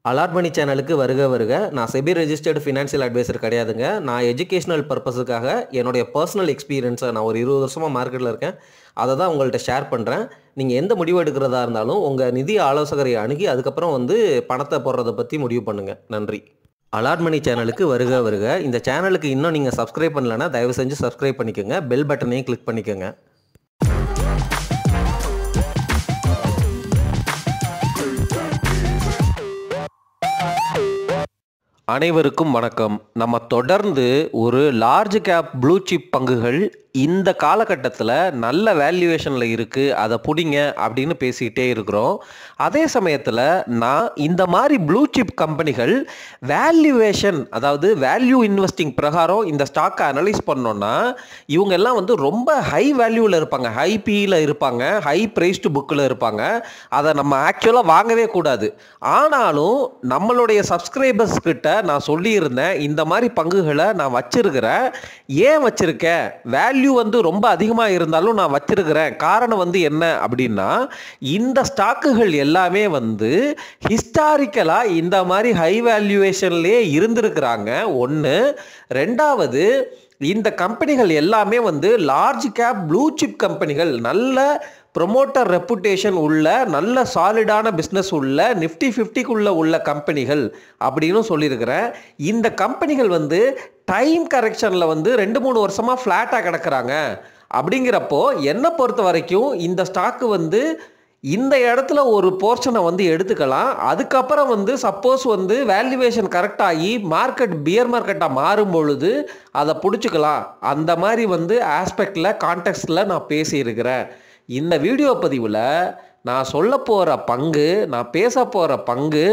Allot மணி சேனலுக்கு வருக வருக. நான் செபி ரெஜிஸ்டர்டு ஃபினான்ஷியல் அட்வைசர் கிடையாதுங்க. நான் எஜுகேஷனல் பர்பஸுக்காக என்னுடைய பர்சனல் எக்ஸ்பீரியன்ஸை நான் ஒரு 20 வருஷமாக மார்க்கெட்டில் இருக்கேன். அதை தான் உங்கள்கிட்ட ஷேர் பண்ணுறேன். நீங்கள் எந்த முடிவு எடுக்கிறதா இருந்தாலும் உங்கள் நிதி ஆலோசகரை அணுகி அதுக்கப்புறம் பணத்தை போடுறதை பற்றி முடிவு பண்ணுங்கள். நன்றி. அலாட் மணி சேனலுக்கு வருக வருக. இந்த சேனலுக்கு இன்னும் நீங்கள் சப்ஸ்கிரைப் பண்ணலைன்னா தயவு செஞ்சு சப்ஸ்கிரைப் பண்ணிக்கோங்க. பெல் பட்டனையும் கிளிக் பண்ணிக்கோங்க. அனைவருக்கும் வணக்கம். நம்ம தொடர்ந்து ஒரு லார்ஜ் கேப் ப்ளூ சிப் பங்குகள் இந்த காலகட்டத்தில் நல்ல வேல்யூவேஷனில் இருக்குது, அதை பிடிங்க அப்படின்னு பேசிக்கிட்டே இருக்கிறோம். அதே சமயத்தில் நான் இந்த மாதிரி ப்ளூ சிப் கம்பெனிகள் வேல்யூவேஷன், அதாவது வேல்யூ இன்வெஸ்டிங் பிரகாரம் இந்த ஸ்டாக்கை அனலைஸ் பண்ணோன்னா இவங்க எல்லாம் ரொம்ப ஹை வேல்யூவில் இருப்பாங்க, ஹை பியில் இருப்பாங்க, ஹை ப்ரைஸ்டு புக்கில் இருப்பாங்க. அதை நம்ம ஆக்சுவலாக வாங்கவே கூடாது. ஆனாலும் நம்மளுடைய சப்ஸ்கிரைபர்ஸ் கிட்ட நான் சொல்லியிருந்தேன், இந்த மாதிரி பங்குகளை நான் வச்சிருக்கிறேன். ஏன் வச்சிருக்கேன், வேல்யூ ரொம்ப அதிகமாக இருந்தாலும் நான் வச்சிருக்கிறேன். காரணம் என்ன அப்படின்னா, இந்த ஸ்டாக்குகள் எல்லாமே ஹிஸ்டாரிக்கலாக இந்த மாதிரி ஹை வேல்யூவேஷன்லேயே இருந்திருக்கிறாங்க. ஒன்று. ரெண்டாவது, இந்த கம்பெனிகள் எல்லாமே லார்ஜ் கேப் ப்ளூ சிப் கம்பெனிகள், நல்ல ப்ரொமோட்டர் ரெப்புடேஷன் உள்ள, நல்ல சாலிடான பிஸ்னஸ் உள்ள, நிஃப்டி 50க்குள்ளே உள்ள கம்பெனிகள் அப்படின்னு சொல்லியிருக்கிறேன். இந்த கம்பெனிகள் டைம் கரெக்ஷனில் 2-3 வருஷமாக ஃப்ளாட்டாக கிடக்கிறாங்க. அப்படிங்கிறப்போ என்னை பொறுத்த வரைக்கும் இந்த ஸ்டாக்கு இந்த இடத்துல ஒரு போர்ஷனை எடுத்துக்கலாம். அதுக்கப்புறம் சப்போஸ் வேல்யூவேஷன் கரெக்டாகி மார்க்கெட் பியர் மார்க்கெட்டாக மாறும் பொழுது அதை பிடிச்சிக்கலாம். அந்த மாதிரி ஆஸ்பெக்டில் கான்டெக்ஸ்டில் நான் பேசியிருக்கிறேன். இந்த வீடியோ பதிவில் நான் சொல்ல போகிற பங்கு, நான் பேச போகிற பங்கு,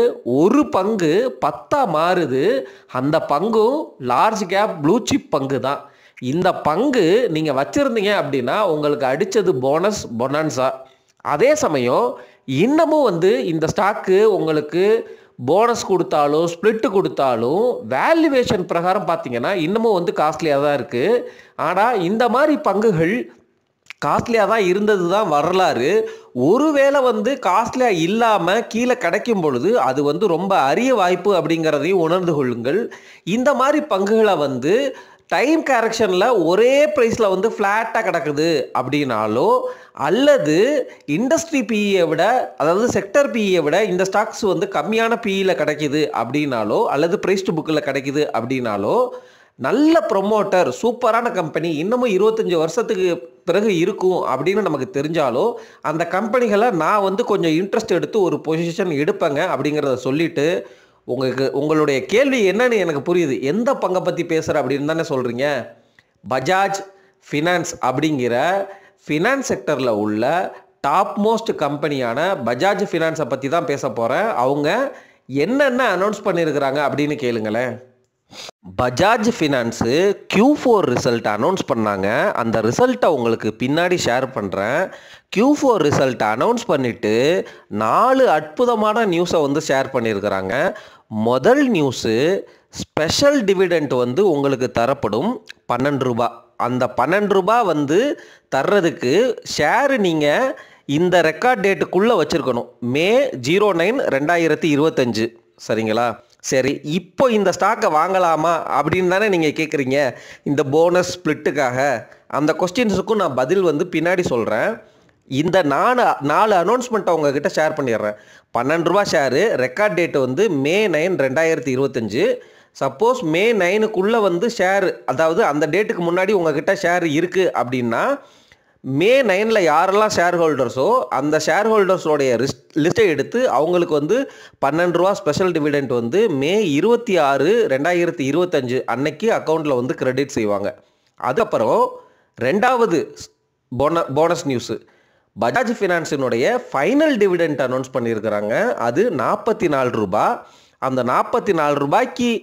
ஒரு பங்கு 10ஆக மாறுது. அந்த பங்கும் லார்ஜ் கேப் ப்ளூ சிப் பங்கு தான். இந்த பங்கு நீங்கள் வச்சுருந்தீங்க அப்படின்னா உங்களுக்கு அடித்தது போனஸ் பொனான்சா. அதே சமயம் இன்னமும் இந்த ஸ்டாக்கு உங்களுக்கு போனஸ் கொடுத்தாலும் ஸ்ப்ளிட்டு கொடுத்தாலும் வேல்யூவேஷன் பிரகாரம் பார்த்தீங்கன்னா இன்னமும் காஸ்ட்லியாக தான் இருக்குது. ஆனால் இந்த மாதிரி பங்குகள் காஸ்ட்லியாக தான் இருந்தது தான் வரலாறு. ஒருவேளை காஸ்ட்லியாக இல்லாமல் கீழே கிடைக்கும் பொழுது அது ரொம்ப அரிய வாய்ப்பு அப்படிங்கிறதையும் உணர்ந்து கொள்ளுங்கள். இந்த மாதிரி பங்குகளை டைம் கரெக்ஷனில் ஒரே ப்ரைஸில் ஃப்ளாட்டாக கிடக்குது அப்படின்னாலோ, அல்லது இண்டஸ்ட்ரி பிஇயை விட, அதாவது செக்டர் பிஇயை விட இந்த ஸ்டாக்ஸ் கம்மியான பிஇயில் கிடைக்கிது அப்படின்னாலோ, அல்லது ப்ரைஸ்டு புக்கில் கிடைக்கிது அப்படின்னாலோ, நல்ல ப்ரொமோட்டர், சூப்பரான கம்பெனி, இன்னமும் 25 வருஷத்துக்கு பிறகு இருக்கும் அப்படின்னு நமக்கு தெரிஞ்சாலோ அந்த கம்பெனிகளை நான் கொஞ்சம் இன்ட்ரெஸ்ட் எடுத்து ஒரு பொசிஷன் எடுப்பேங்க அப்படிங்கிறத சொல்லிவிட்டு, உங்களுடைய கேள்வி என்னன்னு எனக்கு புரியுது. எந்த பங்கை பற்றி பேசுகிற அப்படின்னு தானே சொல்கிறீங்க. பஜாஜ் ஃபினான்ஸ் அப்படிங்கிற ஃபினான்ஸ் செக்டரில் உள்ள டாப் மோஸ்ட் கம்பெனியான பஜாஜ் ஃபினான்ஸை பற்றி தான் பேச போகிறேன். அவங்க என்னென்ன அனௌன்ஸ் பண்ணியிருக்கிறாங்க அப்படின்னு கேளுங்களேன். Bajaj finance Q4 result announce பண்ணாங்க. அந்த ரிசல்ட்டை உங்களுக்கு பின்னாடி ஷேர் பண்ணுறேன். Q4 ரிசல்ட் அனௌன்ஸ் பண்ணிவிட்டு 4 அற்புதமான நியூஸை ஷேர் பண்ணியிருக்கிறாங்க. முதல் நியூஸு, ஸ்பெஷல் டிவிடெண்ட் உங்களுக்கு தரப்படும் 12 ரூபா. அந்த 12 ரூபா தர்றதுக்கு ஷேரு நீங்கள் இந்த ரெக்கார்ட் டேட்டுக்குள்ளே வச்சுருக்கணும். மே 09, 2025. சரிங்களா? சரி, இப்போ இந்த ஸ்டாக்கை வாங்கலாமா அப்படின்னு தானே நீங்கள் கேட்குறீங்க, இந்த போனஸ் ஸ்ப்ளிட்டுக்காக. அந்த கொஸ்டின்ஸுக்கும் நான் பதில் பின்னாடி சொல்கிறேன். இந்த 4 அனௌன்ஸ்மெண்ட்டை உங்ககிட்ட ஷேர் பண்ணிடுறேன். 12 ரூபா ஷேரு, ரெக்கார்ட் டேட்டு மே 9, 2025. சப்போஸ் மே 9க்குள்ளே ஷேர், அதாவது அந்த டேட்டுக்கு முன்னாடி உங்ககிட்ட ஷேர் இருக்குது அப்படின்னா, மே 9ல் யாரெல்லாம் ஷேர் ஹோல்டர்ஸோ அந்த ஷேர் ஹோல்டர்ஸோடைய லிஸ்ட்டை எடுத்து அவங்களுக்கு 12 ரூபா ஸ்பெஷல் டிவிடெண்ட் மே 26, 2025 அன்னைக்கு அக்கௌண்ட்டில் கிரெடிட் செய்வாங்க. அதுக்கப்புறம் ரெண்டாவது போனஸ் நியூஸு, பஜாஜ் ஃபினான்ஸினுடைய ஃபைனல் டிவிடெண்ட் அனௌன்ஸ் பண்ணியிருக்கிறாங்க. அது 44 ரூபா. அந்த 44 ரூபாய்க்கு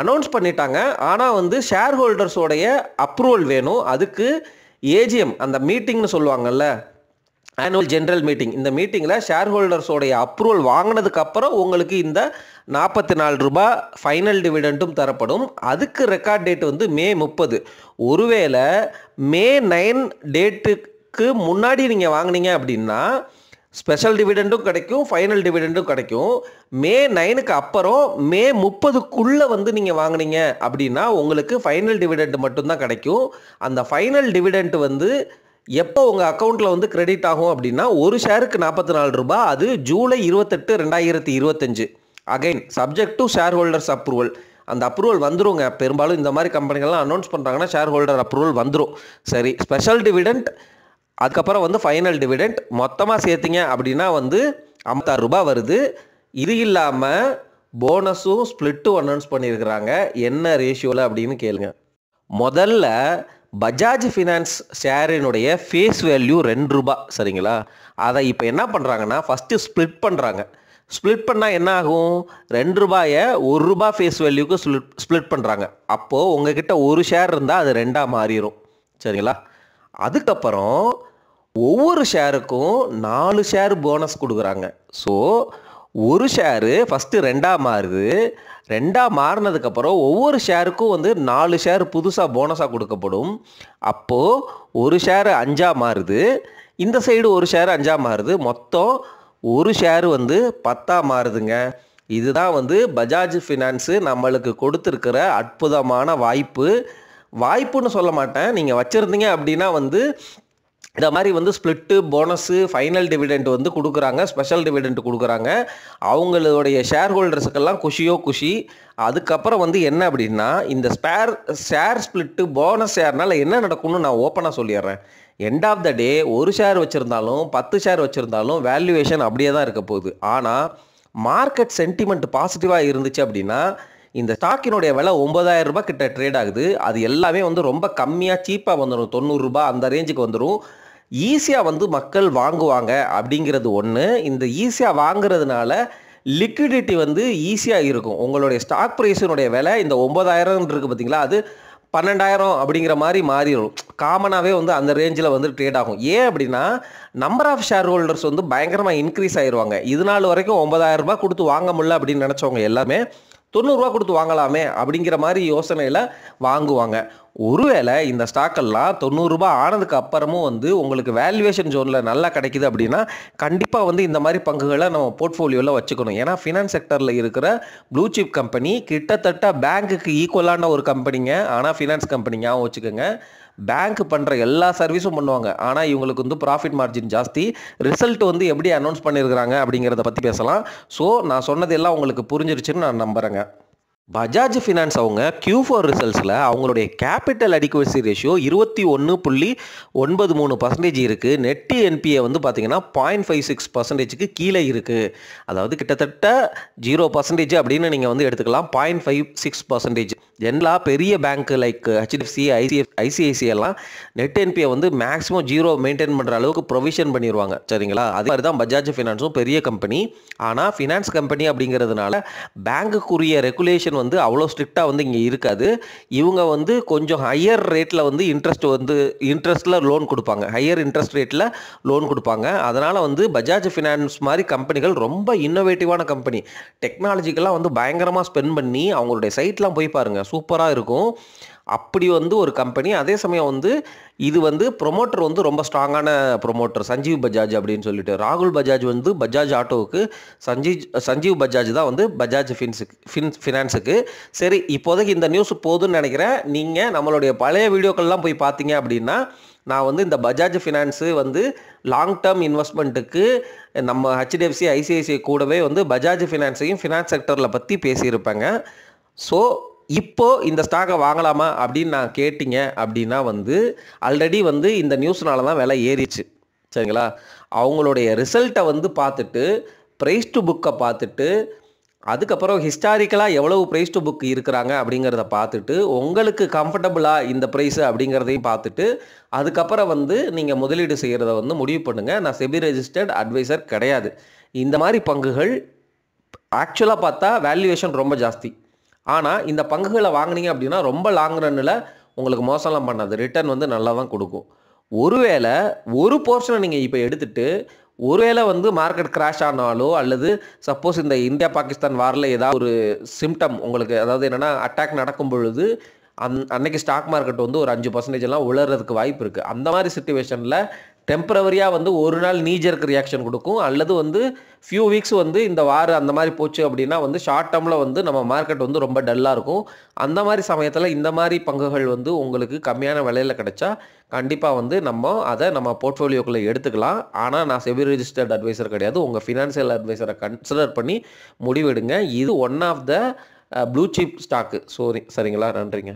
அனௌன்ஸ் பண்ணிட்டாங்க. ஆனால் ஷேர் ஹோல்டர்ஸோடைய அப்ரூவல் வேணும். அதுக்கு ஏஜிஎம், அந்த மீட்டிங்னு சொல்லுவாங்கள்ல, ஆனுவல் ஜென்ரல் மீட்டிங், இந்த மீட்டிங்கில் ஷேர் ஹோல்டர்ஸோடைய அப்ரூவல் வாங்கினதுக்கப்புறம் உங்களுக்கு இந்த 44 ரூபா ஃபைனல் டிவிடெண்ட்டும் தரப்படும். அதுக்கு ரெக்கார்ட் டேட் மே 30. ஒருவேளை மே 9 டேட்டுக்கு முன்னாடி நீங்கள் வாங்கினீங்க அப்படின்னா ஸ்பெஷல் டிவிடெண்டும் கிடைக்கும், ஃபைனல் டிவிடெண்டும் கிடைக்கும். மே 9க்கு அப்புறம் மே 30க்குள்ளே வந்து நீங்கள் வாங்கினீங்க அப்படின்னா உங்களுக்கு ஃபைனல் டிவிடெண்ட் மட்டும்தான் கிடைக்கும். அந்த ஃபைனல் டிவிடெண்ட் வந்து எப்போ உங்கள் அக்கௌண்ட்டில் வந்து கிரெடிட் ஆகும் அப்படின்னா ஒரு ஷேருக்கு ₹44. அது July 28, 2025. Again subject to share holders approval. அந்த அப்ரூவல் வந்துருங்க. பெரும்பாலும் இந்த மாதிரி கம்பெனிகள்லாம் அனௌன்ஸ் பண்ணுறாங்கன்னா ஷேர் ஹோல்டர் அப்ரூவல் வந்துடும். சரி, ஸ்பெஷல் டிவிடெண்ட் அதுக்கப்புறம் வந்து ஃபைனல் டிவிடெண்ட் மொத்தமாக சேர்த்திங்க அப்படின்னா வந்து ₹56 வருது. இது இல்லாமல் போனஸும் ஸ்ப்ளிட்டும் அனௌன்ஸ் பண்ணியிருக்கிறாங்க. என்ன ரேஷியோவில் அப்படின்னு கேளுங்க. முதல்ல பஜாஜ் ஃபினான்ஸ் ஷேரினுடைய ஃபேஸ் வேல்யூ ₹2. சரிங்களா? அதை இப்போ என்ன பண்ணுறாங்கன்னா ஃபஸ்ட்டு ஸ்ப்ளிட் பண்ணுறாங்க. ஸ்ப்ளிட் பண்ணால் என்ன ஆகும்? ₹2 ₹1 ஃபேஸ் வேல்யூக்கு ஸ்ப்ளிட் பண்ணுறாங்க. அப்போது உங்ககிட்ட ஒரு ஷேர் இருந்தால் அது 2ஆக மாறிடும். சரிங்களா? அதுக்கப்புறம் ஒவ்வொரு ஷேருக்கும் 4 ஷேர் போனஸ் கொடுக்குறாங்க. ஸோ ஒரு ஷேரு ஃபஸ்ட்டு 2ஆக மாறுது. 2ஆக மாறினதுக்கப்புறம் ஒவ்வொரு ஷேருக்கும் வந்து 4 ஷேர் புதுசாக போனஸாக கொடுக்கப்படும். அப்போது ஒரு ஷேரு 5ஆக மாறுது. இந்த சைடு ஒரு ஷேரு 5ஆக மாறுது. மொத்தம் ஒரு ஷேரு வந்து 10ஆக மாறுதுங்க. இதுதான் வந்து பஜாஜ் ஃபினான்ஸு நம்மளுக்கு கொடுத்துருக்கிற அற்புதமான வாய்ப்புன்னு சொல்ல மாட்டேன். நீங்கள் வச்சுருந்தீங்க அப்படின்னா வந்து இந்த மாதிரி வந்து ஸ்ப்ளிட்டு, போனஸு, ஃபைனல் டிவிடெண்ட் வந்து கொடுக்குறாங்க, ஸ்பெஷல் டிவிடெண்ட் கொடுக்குறாங்க. அவங்களுடைய ஷேர் ஹோல்டர்ஸுக்கெல்லாம் குஷியோ குஷி. அதுக்கப்புறம் வந்து என்ன அப்படின்னா இந்த ஷேர் ஸ்ப்ளிட்டு, போனஸ் ஷேர்னால் என்ன நடக்கும்னு நான் ஓப்பனாக சொல்லிடுறேன். எண்ட் ஆஃப் த டே ஒரு ஷேர் வச்சுருந்தாலும் 10 ஷேர் வச்சுருந்தாலும் வேல்யூவேஷன் அப்படியே தான் இருக்க போகுது. ஆனால் மார்க்கெட் சென்டிமெண்ட் பாசிட்டிவாக இருந்துச்சு அப்படின்னா இந்த ஸ்டாக்கினுடைய விலை ₹9,000 கிட்ட ட்ரேட் ஆகுது. அது எல்லாமே வந்து ரொம்ப கம்மியாக சீப்பாக வந்துடும். ₹90 அந்த ரேஞ்சுக்கு வந்துடும். ஈஸியாக வந்து மக்கள் வாங்குவாங்க அப்படிங்கிறது ஒன்று. இந்த ஈஸியாக வாங்குறதுனால லிக்விடிட்டி வந்து ஈஸியாக இருக்கும். உங்களுடைய ஸ்டாக் ப்ரைஸினுடைய விலை இந்த 9,000 இருக்குது பார்த்தீங்களா, அது 12,000 அப்படிங்கிற மாதிரி மாறிடும். காமனாகவே வந்து அந்த ரேஞ்சில் வந்து ட்ரேட் ஆகும். ஏன் அப்படின்னா நம்பர் ஆஃப் ஷேர் ஹோல்டர்ஸ் வந்து பயங்கரமாக இன்க்ரீஸ் ஆயிடுவாங்க. இது நாள் வரைக்கும் ₹9,000 கொடுத்து வாங்க முடியல அப்படின்னு நினச்சவங்க எல்லாமே ₹90 கொடுத்து வாங்கலாமே அப்படிங்கிற மாதிரி யோசனையில் வாங்குவாங்க. ஒருவேளை இந்த ஸ்டாக்கெல்லாம் ₹90 ஆனதுக்கு அப்புறமும் வந்து உங்களுக்கு வேல்யூவேஷன் ஜோனில் நல்லா கிடைக்குது அப்படின்னா கண்டிப்பாக வந்து இந்த மாதிரி பங்குகளை நம்ம போர்ட்ஃபோலியோவில் வச்சுக்கணும். ஏன்னா ஃபினான்ஸ் செக்டரில் இருக்கிற ப்ளூ சிப் கம்பெனி கிட்டத்தட்ட பேங்க்குக்கு ஈக்குவலான ஒரு கம்பெனிங்க. ஆனால் ஃபினான்ஸ் கம்பெனிங்க வச்சுக்கோங்க. பேங்க் பண்ணுற எல்லா சர்வீஸும் பண்ணுவாங்க. ஆனால் இவங்களுக்கு வந்து ப்ராஃபிட் மார்ஜின் ஜாஸ்தி. ரிசல்ட் வந்து எப்படி அனௌன்ஸ் பண்ணியிருக்கிறாங்க அப்படிங்கிறத பற்றி பேசலாம். ஸோ நான் சொன்னது எல்லாம் உங்களுக்கு புரிஞ்சிருச்சுன்னு நான் நம்புகிறேங்க. பஜாஜ் ஃபினான்ஸ் அவங்க Q4 ரிசல்ட்ஸில் அவங்களுடைய கேபிட்டல் அடிக்குவசி ரேஷியோ 21.93% இருக்குது. நெட் என்பிஏ வந்து பார்த்தீங்கன்னா 0.56%க்கு கீழே இருக்குது. அதாவது கிட்டத்தட்ட 0% அப்படின்னு நீங்கள் வந்து எடுத்துக்கலாம். 0.56%. எல்லா பெரிய பேங்க் லைக் HDFC, ICICI எல்லாம் நெட் என்பிஏ வந்து மேக்ஸிமம் 0 மெயின்டைன் பண்ணுற அளவுக்கு ப்ரொவிஷன் பண்ணிடுவாங்க. சரிங்களா? அதே மாதிரி தான் பஜாஜ் ஃபினான்ஸும் பெரிய கம்பெனி. ஆனால் ஃபினான்ஸ் கம்பெனி அப்படிங்கிறதுனால பேங்க்குரிய ரெகுலேஷன் வந்து அவ்வளோ ஸ்ட்ரிக்டாக வந்து இங்கே இருக்காது. இவங்க வந்து கொஞ்சம் ஹையர் ரேட்டில் வந்து இன்ட்ரெஸ்ட்டில் லோன் கொடுப்பாங்க. ஹையர் இன்ட்ரெஸ்ட் ரேட்டில் லோன் கொடுப்பாங்க. அதனால் வந்து பஜாஜ் ஃபினான்ஸ் மாதிரி கம்பெனிகள் ரொம்ப இன்னோவேட்டிவான கம்பெனி. டெக்னாலஜிக்கெல்லாம் வந்து பயங்கரமாக ஸ்பெண்ட் பண்ணி அவங்களுடைய சைட்லாம் போய் பாருங்கள், சூப்பராக இருக்கும். அப்படி வந்து ஒரு கம்பெனி. அதே சமயம் வந்து இது வந்து ப்ரொமோட்டர் வந்து ரொம்ப ஸ்ட்ராங்கான ப்ரொமோட்டர், சஞ்சீவ் பஜாஜ் அப்படின்னு சொல்லிட்டு. ராகுல் பஜாஜ் வந்து பஜாஜ் ஆட்டோவுக்கு, சஞ்சீவ் பஜாஜ் தான் வந்து பஜாஜ் ஃபினான்ஸுக்கு. சரி, இப்போதைக்கு இந்த நியூஸ் போதுன்னு நினைக்கிறேன். நீங்கள் நம்மளுடைய பழைய வீடியோக்கள்லாம் போய் பார்த்தீங்க அப்படின்னா நான் வந்து இந்த பஜாஜ் ஃபினான்ஸு வந்து லாங் டேர்ம் இன்வெஸ்ட்மெண்ட்டுக்கு நம்ம HDFC, ICICI கூடவே வந்து பஜாஜ் ஃபினான்ஸையும் ஃபினான்ஸ் செக்டரில் பற்றி பேசியிருப்பேங்க. ஸோ இப்போது இந்த ஸ்டாக்கை வாங்கலாமா அப்படின்னு நான் கேட்டிங்க அப்படின்னா வந்து ஆல்ரெடி வந்து இந்த நியூஸ்னால தான் விலை ஏறிச்சு. சரிங்களா? அவங்களுடைய ரிசல்ட்டை வந்து பார்த்துட்டு, ப்ரைஸ் டு புக்கை பார்த்துட்டு, அதுக்கப்புறம் ஹிஸ்டாரிக்கலாக எவ்வளவு ப்ரைஸ் டு புக் இருக்கிறாங்க அப்படிங்கிறத பார்த்துட்டு, உங்களுக்கு கம்ஃபர்டபுளாக இந்த ப்ரைஸு அப்படிங்கிறதையும் பார்த்துட்டு, அதுக்கப்புறம் வந்து நீங்கள் முதலீடு செய்கிறத வந்து முடிவு பண்ணுங்கள். நான் செபி ரெஜிஸ்டர்ட் அட்வைசர் கிடையாது. இந்த மாதிரி பங்குகள் ஆக்சுவலாக பார்த்தா வேல்யூவேஷன் ரொம்ப ஜாஸ்தி. ஆனால் இந்த பங்குகளை வாங்கினீங்க அப்படின்னா ரொம்ப லாங் ரன்னில் உங்களுக்கு மோசம்லாம் பண்ணாது. ரிட்டர்ன் வந்து நல்லா தான் கொடுக்கும். ஒருவேளை ஒரு போர்ஷனை நீங்கள் இப்போ எடுத்துகிட்டு ஒருவேளை வந்து மார்க்கெட் கிராஷ் ஆனாலோ அல்லது சப்போஸ் இந்த இந்தியா பாகிஸ்தான் வாரில் ஏதாவது ஒரு சிம்டம் உங்களுக்கு, அதாவது என்னென்னா அட்டாக் நடக்கும் பொழுது அன்னைக்கு ஸ்டாக் மார்க்கெட் வந்து ஒரு 5% எல்லாம் உலர்றதுக்கு வாய்ப்பு இருக்குது. அந்த மாதிரி சுச்சுவேஷனில் டெம்பரவரியாக வந்து ஒரு நாள் நீஜருக்கு ரியாக்ஷன் கொடுக்கும், அல்லது வந்து ஃபியூ வீக்ஸ் வந்து இந்த வாரம் அந்த மாதிரி போச்சு அப்படின்னா வந்து ஷார்ட் டேர்மில் வந்து நம்ம மார்க்கெட் வந்து ரொம்ப டல்லாக இருக்கும். அந்த மாதிரி சமயத்தில் இந்த மாதிரி பங்குகள் வந்து உங்களுக்கு கம்மியான விலையில் கிடைச்சா கண்டிப்பாக வந்து நம்ம போர்ட்ஃபோலியோக்குள்ளே எடுத்துக்கலாம். ஆனால் நான் செபி ரெஜிஸ்டர்ட் அட்வைசர் கிடையாது. உங்கள் ஃபினான்ஷியல் அட்வைசரை கன்சிடர் பண்ணி முடிவெடுங்க. இது one of the blue chip stock. சரிங்களா? நன்றிங்க.